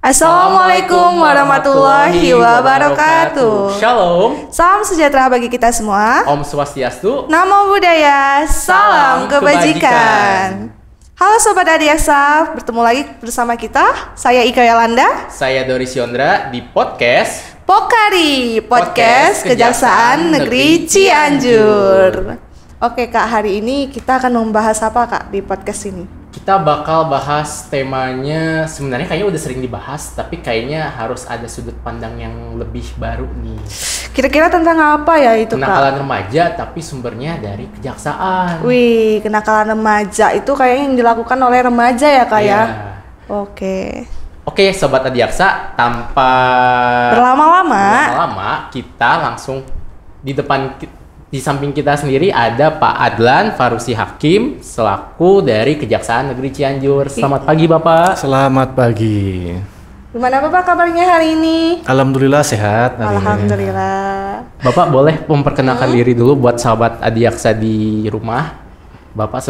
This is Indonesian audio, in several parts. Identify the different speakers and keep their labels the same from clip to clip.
Speaker 1: Assalamualaikum warahmatullahi wabarakatuh.
Speaker 2: Shalom.
Speaker 1: Salam sejahtera bagi kita semua.
Speaker 2: Om Swastiastu.
Speaker 1: Namo Buddhaya. Salam kebajikan. Halo Sobat Adiaksa, bertemu lagi bersama kita. Saya Ika Yolanda.
Speaker 2: Saya Doris Yondra di podcast
Speaker 1: Pokari, Podcast Kejaksaan Negeri Cianjur. Oke Kak, hari ini kita akan membahas apa Kak di podcast ini?
Speaker 2: Kita bakal bahas temanya, sebenarnya kayaknya udah sering dibahas, tapi kayaknya harus ada sudut pandang yang lebih baru nih.
Speaker 1: Kira-kira tentang apa ya itu Kak?
Speaker 2: Kenakalan remaja tapi sumbernya dari kejaksaan.
Speaker 1: Wih, kenakalan remaja itu kayaknya yang dilakukan oleh remaja ya Kak ya? Oke,
Speaker 2: Sobat Adiaksa, tanpa
Speaker 1: berlama-lama
Speaker 2: kita langsung di samping kita sendiri ada Pak Adlan Farusi Hakim selaku dari Kejaksaan Negeri Cianjur. Selamat pagi Bapak.
Speaker 3: Selamat pagi.
Speaker 1: Gimana Bapak kabarnya hari ini?
Speaker 3: Alhamdulillah sehat.
Speaker 1: Alhamdulillah.
Speaker 2: Bapak boleh memperkenalkan diri dulu buat sahabat Adiaksa di rumah. Bapak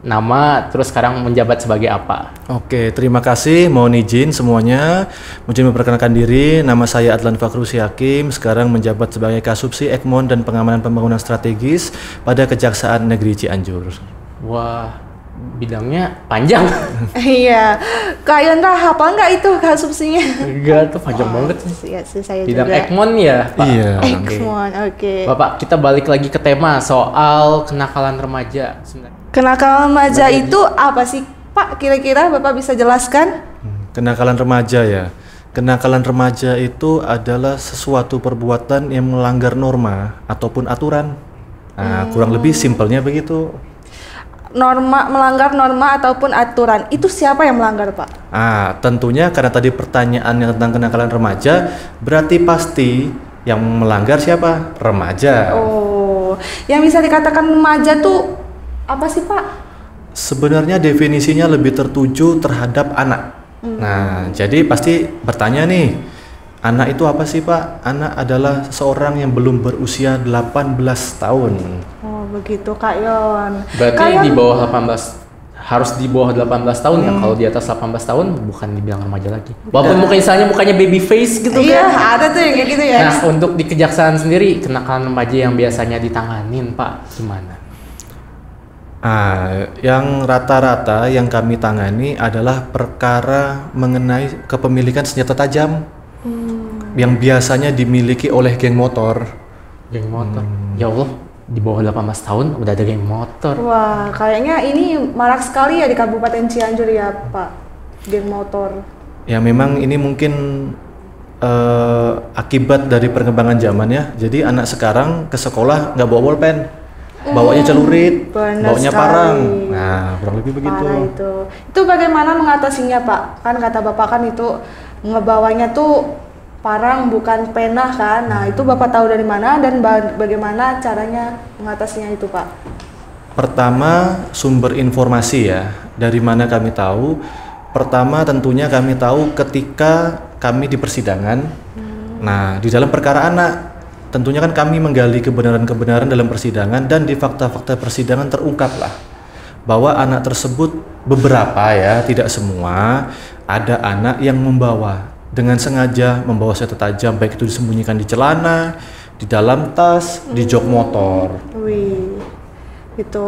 Speaker 2: nama, terus sekarang menjabat sebagai apa?
Speaker 3: Oke, terima kasih. Mohon izin semuanya. Mohon memperkenalkan diri. Nama saya Adlan Farusi Hakim. Sekarang menjabat sebagai Kasubsi Ekmon dan Pengamanan Pembangunan Strategis pada Kejaksaan Negeri Cianjur.
Speaker 2: Wah, bidangnya panjang.
Speaker 1: Iya, Kak Yondra hafal nggak itu kasubsinya?
Speaker 2: Enggak, tuh panjang banget sih.
Speaker 1: Iya sih, saya
Speaker 2: bidang
Speaker 1: juga.
Speaker 2: Ekmon ya, Pak?
Speaker 3: Iya.
Speaker 1: Ekmon, oke.
Speaker 2: Bapak, kita balik lagi ke tema soal kenakalan remaja.
Speaker 1: Kenakalan remaja itu apa sih, Pak? Kira-kira Bapak bisa jelaskan?
Speaker 3: Kenakalan remaja ya. Kenakalan remaja itu adalah sesuatu perbuatan yang melanggar norma ataupun aturan. Nah, kurang lebih simpelnya begitu.
Speaker 1: Melanggar norma ataupun aturan, itu siapa yang melanggar Pak?
Speaker 3: Tentunya karena tadi pertanyaannya tentang kenakalan remaja, berarti pasti yang melanggar siapa? Remaja.
Speaker 1: Oh, yang bisa dikatakan remaja tuh apa sih Pak?
Speaker 3: Sebenarnya definisinya lebih tertuju terhadap anak. Nah, jadi pasti bertanya nih, anak itu apa sih Pak? Anak adalah seseorang yang belum berusia 18 tahun.
Speaker 1: Begitu Kak Yon.
Speaker 2: Berarti di bawah 18, harus di bawah 18 tahun ya. Kalau di atas 18 tahun bukan dibilang remaja lagi. Walaupun mukanya baby face gitu kan.
Speaker 1: Iya, ada tuh yang kayak gitu ya.
Speaker 2: Nah, untuk di kejaksaan sendiri kenakalan remaja yang biasanya ditanganin Pak gimana?
Speaker 3: Yang rata-rata yang kami tangani adalah perkara mengenai kepemilikan senjata tajam yang biasanya dimiliki oleh geng motor.
Speaker 2: Geng motor? Ya Allah, di bawah 18 tahun udah ada geng motor.
Speaker 1: Wah, kayaknya ini marak sekali ya di Kabupaten Cianjur ya Pak, geng motor.
Speaker 3: Ya memang ini mungkin akibat dari perkembangan zaman ya. Jadi anak sekarang ke sekolah nggak bawa bolpen, bawanya celurit, bawanya parang. Nah, kurang lebih begitu.
Speaker 1: Itu bagaimana mengatasinya Pak? Kan kata Bapak kan itu ngebawanya tuh parang bukan pena kan. Nah, itu Bapak tahu dari mana dan bagaimana caranya mengatasinya itu Pak?
Speaker 3: Pertama, sumber informasi ya. Dari mana kami tahu? Pertama tentunya kami tahu ketika kami di persidangan. Nah, di dalam perkara anak, tentunya kan kami menggali kebenaran-kebenaran dalam persidangan, dan di fakta-fakta persidangan terungkaplah bahwa anak tersebut beberapa ya, tidak semua, ada anak yang dengan sengaja membawa senjata tajam, baik itu disembunyikan di celana, di dalam tas, di jok motor.
Speaker 1: Wih, itu.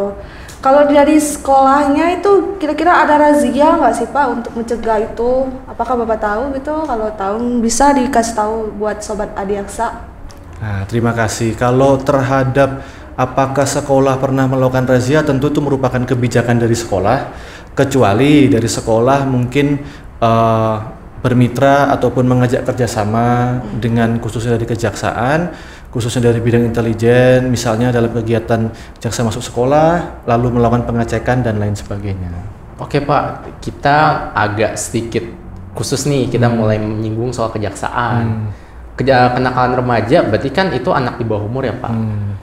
Speaker 1: Kalau dari sekolahnya itu kira-kira ada razia nggak sih Pak untuk mencegah itu? Apakah Bapak tahu gitu? Kalau tahu bisa dikasih tahu buat Sobat Adiaksa.
Speaker 3: Nah, terima kasih. Kalau terhadap apakah sekolah pernah melakukan razia, tentu itu merupakan kebijakan dari sekolah. Kecuali dari sekolah mungkin bermitra ataupun mengajak kerjasama dengan khususnya dari kejaksaan, khususnya dari bidang intelijen, misalnya dalam kegiatan jaksa masuk sekolah, lalu melakukan pengecekan dan lain sebagainya.
Speaker 2: Oke Pak, kita agak sedikit khusus nih, kita mulai menyinggung soal kejaksaan. Kenakalan remaja berarti kan itu anak di bawah umur ya Pak.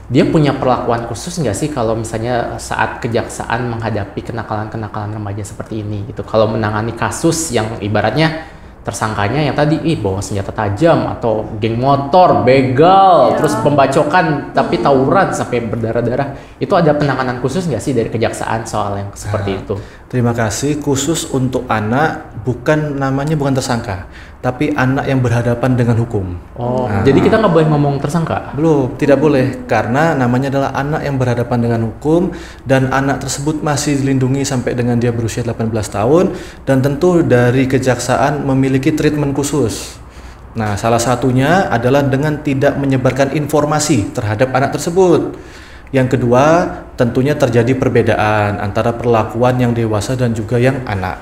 Speaker 2: Dia punya perlakuan khusus nggak sih kalau misalnya saat kejaksaan menghadapi kenakalan remaja seperti ini gitu? Kalau menangani kasus yang ibaratnya tersangkanya yang tadi bawa senjata tajam atau geng motor, begal, terus pembacokan tapi tawuran sampai berdarah-darah, itu ada penanganan khusus nggak sih dari kejaksaan soal yang seperti itu?
Speaker 3: Terima kasih. Khusus untuk anak, namanya bukan tersangka, tapi anak yang berhadapan dengan hukum.
Speaker 2: Jadi kita nggak boleh ngomong tersangka?
Speaker 3: Belum, tidak boleh, karena namanya adalah anak yang berhadapan dengan hukum, dan anak tersebut masih dilindungi sampai dengan dia berusia 18 tahun, dan tentu dari kejaksaan memiliki treatment khusus. Nah, salah satunya adalah dengan tidak menyebarkan informasi terhadap anak tersebut. Yang kedua, tentunya terjadi perbedaan antara perlakuan yang dewasa dan juga yang anak.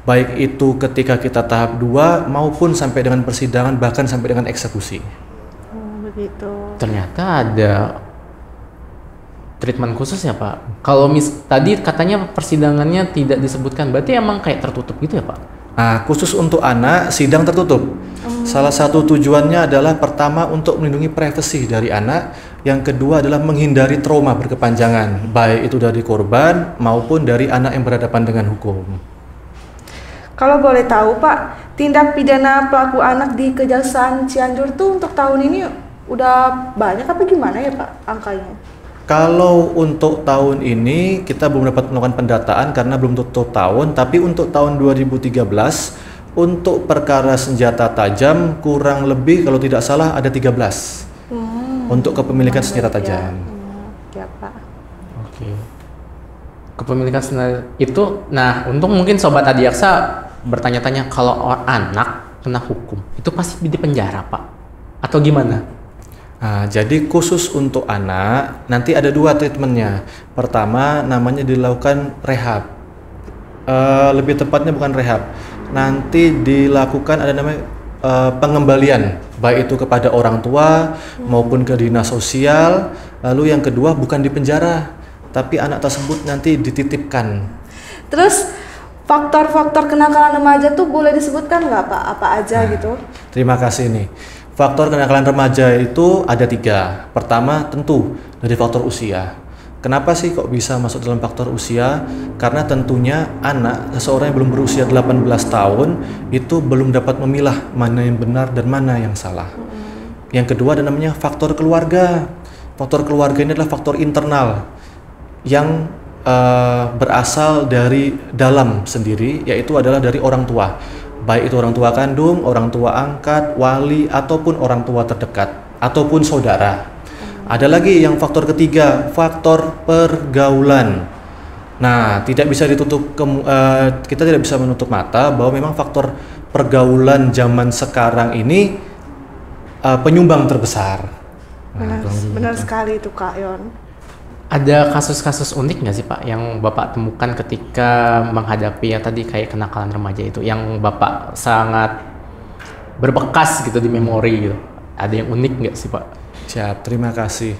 Speaker 3: Baik itu ketika kita tahap 2 maupun sampai dengan persidangan, bahkan sampai dengan eksekusi.
Speaker 1: Begitu.
Speaker 2: Ternyata ada treatment khusus ya Pak? Kalau tadi katanya persidangannya tidak disebutkan, berarti emang kayak tertutup gitu ya Pak?
Speaker 3: Nah, khusus untuk anak, sidang tertutup. Salah satu tujuannya adalah pertama untuk melindungi privasi dari anak, yang kedua adalah menghindari trauma berkepanjangan, baik itu dari korban maupun dari anak yang berhadapan dengan hukum.
Speaker 1: Kalau boleh tahu Pak, tindak pidana pelaku anak di Kejaksaan Cianjur tuh untuk tahun ini udah banyak apa gimana ya Pak angkanya?
Speaker 3: Kalau untuk tahun ini kita belum dapat melakukan pendataan karena belum tutup tahun, tapi untuk tahun 2013 untuk perkara senjata tajam kurang lebih kalau tidak salah ada 13 untuk kepemilikan senjata tajam.
Speaker 1: Ya Pak.
Speaker 2: Oke. Kepemilikan senjata itu, nah untung mungkin Sobat Adiaksa bertanya-tanya kalau anak kena hukum itu pasti di penjara Pak atau gimana?
Speaker 3: Nah, jadi khusus untuk anak nanti ada 2 treatmentnya. Pertama namanya dilakukan rehab, lebih tepatnya bukan rehab, nanti dilakukan ada namanya pengembalian, baik itu kepada orang tua maupun ke dinas sosial. Lalu yang kedua bukan di penjara, tapi anak tersebut nanti dititipkan.
Speaker 1: Terus faktor-faktor kenakalan remaja tuh boleh disebutkan nggak Pak? Apa aja gitu?
Speaker 3: Terima kasih nih. Faktor kenakalan remaja itu ada 3. Pertama tentu dari faktor usia. Kenapa sih kok bisa masuk dalam faktor usia? Karena tentunya anak, seseorang yang belum berusia 18 tahun itu belum dapat memilah mana yang benar dan mana yang salah. Yang kedua ada namanya faktor keluarga. Faktor keluarga ini adalah faktor internal yang berasal dari dalam sendiri, yaitu adalah dari orang tua. Baik itu orang tua kandung, orang tua angkat, wali, ataupun orang tua terdekat, ataupun saudara. Ada lagi yang faktor ketiga, faktor pergaulan. Nah, tidak bisa kita tidak bisa menutup mata bahwa memang faktor pergaulan zaman sekarang ini penyumbang terbesar.
Speaker 1: Benar sekali itu Kak Yon.
Speaker 2: Ada kasus-kasus unik nggak sih Pak yang Bapak temukan ketika menghadapi yang tadi kayak kenakalan remaja itu, yang Bapak sangat berbekas gitu di memori gitu? Ada yang unik nggak sih Pak?
Speaker 3: Siap, terima kasih.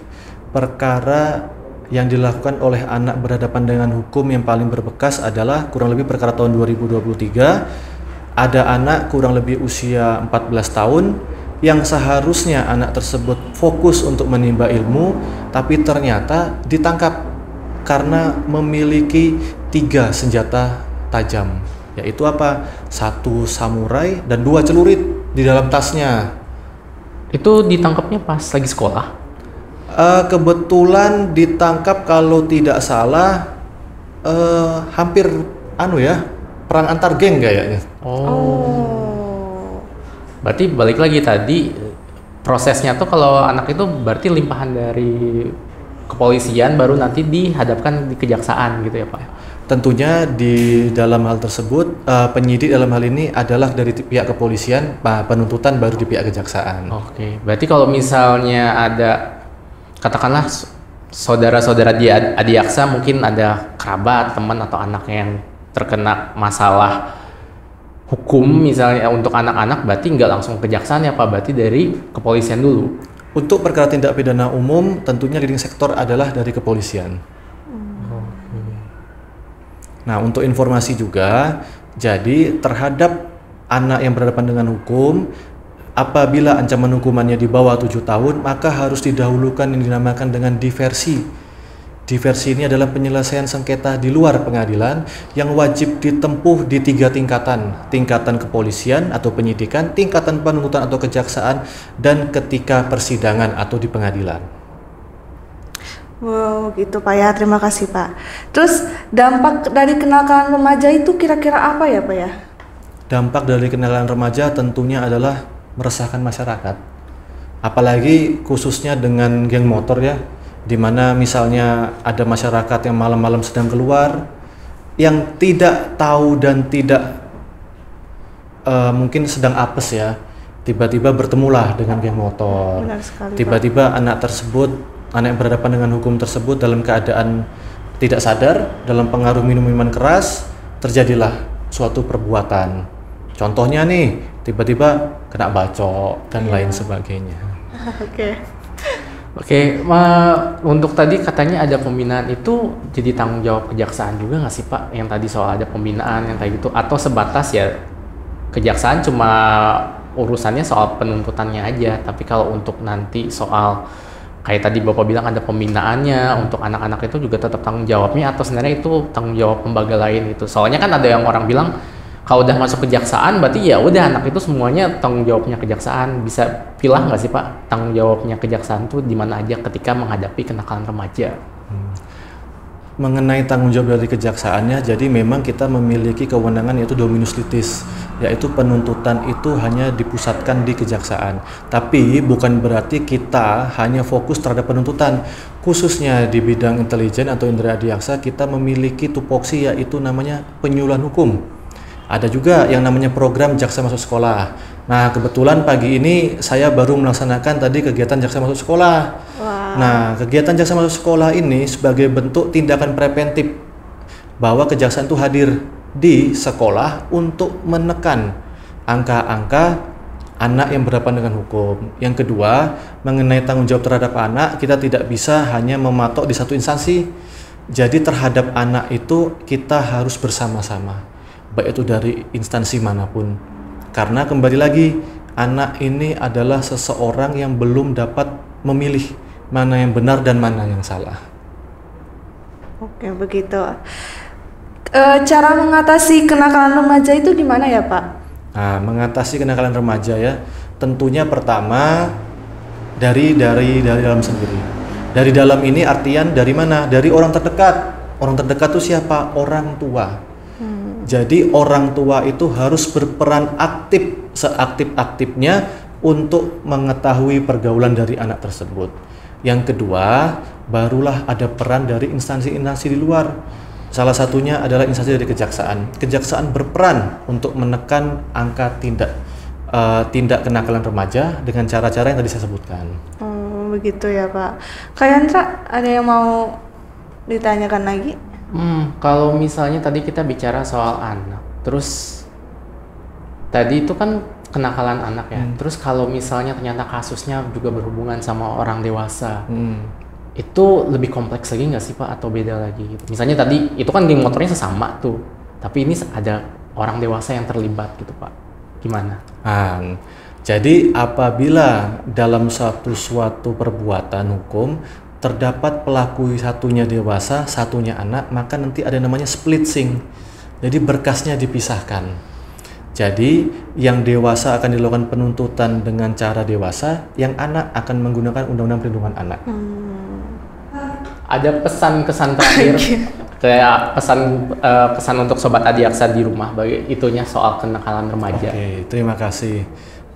Speaker 3: Perkara yang dilakukan oleh anak berhadapan dengan hukum yang paling berbekas adalah kurang lebih perkara tahun 2023. Ada anak kurang lebih usia 14 tahun yang seharusnya anak tersebut fokus untuk menimba ilmu, tapi ternyata ditangkap karena memiliki 3 senjata tajam, yaitu apa? 1 samurai dan 2 celurit di dalam tasnya.
Speaker 2: Itu ditangkapnya pas lagi sekolah?
Speaker 3: Kebetulan ditangkap kalau tidak salah hampir perang antar geng kayaknya.
Speaker 2: Berarti balik lagi tadi prosesnya tuh kalau anak itu berarti limpahan dari kepolisian baru nanti dihadapkan di kejaksaan gitu ya Pak?
Speaker 3: Tentunya di dalam hal tersebut penyidik dalam hal ini adalah dari pihak kepolisian, penuntutan baru di pihak kejaksaan.
Speaker 2: Oke, berarti kalau misalnya ada katakanlah saudara-saudara di Adiaksa, mungkin ada kerabat, teman atau anak yang terkena masalah hukum misalnya untuk anak-anak, berarti nggak langsung kejaksaan ya Pak, berarti dari kepolisian dulu.
Speaker 3: Untuk perkara tindak pidana umum tentunya leading sektor adalah dari kepolisian. Nah, untuk informasi juga, jadi terhadap anak yang berhadapan dengan hukum, apabila ancaman hukumannya di bawah 7 tahun, maka harus didahulukan yang dinamakan dengan diversi. Diversi ini adalah penyelesaian sengketa di luar pengadilan yang wajib ditempuh di 3 tingkatan. Tingkatan kepolisian atau penyidikan, tingkatan penuntutan atau kejaksaan, dan ketika persidangan atau di pengadilan.
Speaker 1: Wow, gitu Pak ya. Terima kasih Pak. Terus dampak dari kenakalan remaja itu kira-kira apa ya Pak ya?
Speaker 3: Dampak dari kenakalan remaja tentunya adalah meresahkan masyarakat. Apalagi khususnya dengan geng motor ya, di mana misalnya ada masyarakat yang malam-malam sedang keluar, yang tidak tahu dan tidak mungkin sedang apes ya, tiba-tiba bertemulah dengan geng motor.
Speaker 1: Benar sekali,
Speaker 3: Tiba-tiba anak yang berhadapan dengan hukum tersebut dalam keadaan tidak sadar, dalam pengaruh minuman keras, terjadilah suatu perbuatan. Contohnya nih, tiba-tiba kena bacok dan lain sebagainya.
Speaker 2: Oke, untuk tadi katanya ada pembinaan, itu jadi tanggung jawab kejaksaan juga nggak sih Pak? Yang tadi soal ada pembinaan yang kayak gitu, atau sebatas ya kejaksaan cuma urusannya soal penuntutannya aja, tapi kalau untuk nanti soal kayak tadi Bapak bilang ada pembinaannya untuk anak-anak itu juga tetap tanggung jawabnya, atau sebenarnya itu tanggung jawab lembaga lain itu? Soalnya kan ada yang orang bilang kalau udah masuk kejaksaan berarti ya udah anak itu semuanya tanggung jawabnya kejaksaan. Bisa pilah nggak sih Pak tanggung jawabnya kejaksaan tuh di mana aja ketika menghadapi kenakalan remaja?
Speaker 3: Mengenai tanggung jawab dari kejaksaannya, jadi memang kita memiliki kewenangan yaitu dominus litis, yaitu penuntutan itu hanya dipusatkan di kejaksaan. Tapi bukan berarti kita hanya fokus terhadap penuntutan. Khususnya di bidang intelijen atau indera adiaksa, kita memiliki tupoksi yaitu namanya penyuluhan hukum. Ada juga yang namanya program Jaksa Masuk Sekolah. Nah, kebetulan pagi ini saya baru melaksanakan tadi kegiatan Jaksa Masuk Sekolah.
Speaker 1: Wow.
Speaker 3: Nah, kegiatan Jaksa Masuk Sekolah ini sebagai bentuk tindakan preventif bahwa kejaksaan itu hadir di sekolah untuk menekan angka-angka anak yang berhadapan dengan hukum. Yang kedua, mengenai tanggung jawab terhadap anak, kita tidak bisa hanya mematok di satu instansi. Jadi terhadap anak itu kita harus bersama-sama, baik itu dari instansi manapun. Karena kembali lagi, anak ini adalah seseorang yang belum dapat memilih mana yang benar dan mana yang salah.
Speaker 1: Oke, begitu. Cara mengatasi kenakalan remaja itu gimana ya Pak?
Speaker 3: Nah, mengatasi kenakalan remaja ya, tentunya pertama dari dalam sendiri. Dari dalam ini artian dari mana? Dari orang terdekat. Orang terdekat itu siapa? Orang tua. Jadi orang tua itu harus berperan aktif, seaktif-aktifnya untuk mengetahui pergaulan dari anak tersebut. Yang kedua, barulah ada peran dari instansi-instansi di luar. Salah satunya adalah instansi dari kejaksaan. Kejaksaan berperan untuk menekan angka tindak kenakalan remaja dengan cara-cara yang tadi saya sebutkan.
Speaker 1: Oh, begitu ya Pak. Kak Yandra, ada yang mau ditanyakan lagi?
Speaker 2: Kalau misalnya tadi kita bicara soal anak, terus tadi itu kan kenakalan anak ya. Terus kalau misalnya ternyata kasusnya juga berhubungan sama orang dewasa, itu lebih kompleks lagi nggak sih Pak, atau beda lagi gitu? Misalnya tadi itu kan geng motornya sesama tuh, tapi ini ada orang dewasa yang terlibat gitu Pak, gimana?
Speaker 3: Jadi apabila dalam suatu perbuatan hukum terdapat pelaku satunya dewasa, satunya anak, maka nanti ada namanya splitsing. Jadi berkasnya dipisahkan. Jadi yang dewasa akan dilakukan penuntutan dengan cara dewasa, yang anak akan menggunakan Undang-Undang Perlindungan Anak.
Speaker 2: Ada pesan-kesan terakhir, kayak pesan untuk Sobat Adiaksa di rumah, bagi itunya soal kenakalan remaja.
Speaker 3: Oke, terima kasih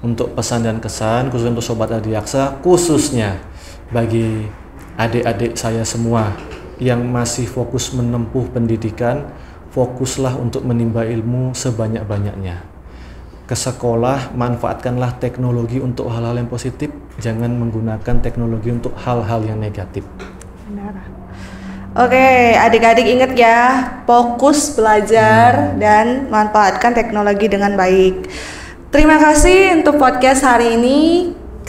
Speaker 3: untuk pesan dan kesan khusus untuk Sobat Adiaksa, khususnya bagi adik-adik saya semua yang masih fokus menempuh pendidikan. Fokuslah untuk menimba ilmu sebanyak-banyaknya. Ke sekolah, manfaatkanlah teknologi untuk hal-hal yang positif, jangan menggunakan teknologi untuk hal-hal yang negatif.
Speaker 1: Benar. Oke, adik-adik ingat ya, fokus belajar dan manfaatkan teknologi dengan baik. Terima kasih untuk podcast hari ini.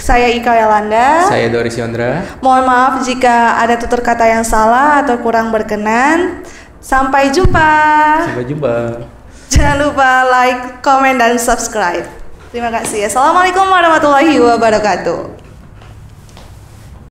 Speaker 1: Saya Ika Yolanda.
Speaker 2: Saya Doris Yondra.
Speaker 1: Mohon maaf jika ada tutur kata yang salah atau kurang berkenan. Sampai jumpa.
Speaker 2: Sampai jumpa.
Speaker 1: Jangan lupa like, komen, dan subscribe. Terima kasih. Assalamualaikum warahmatullahi wabarakatuh.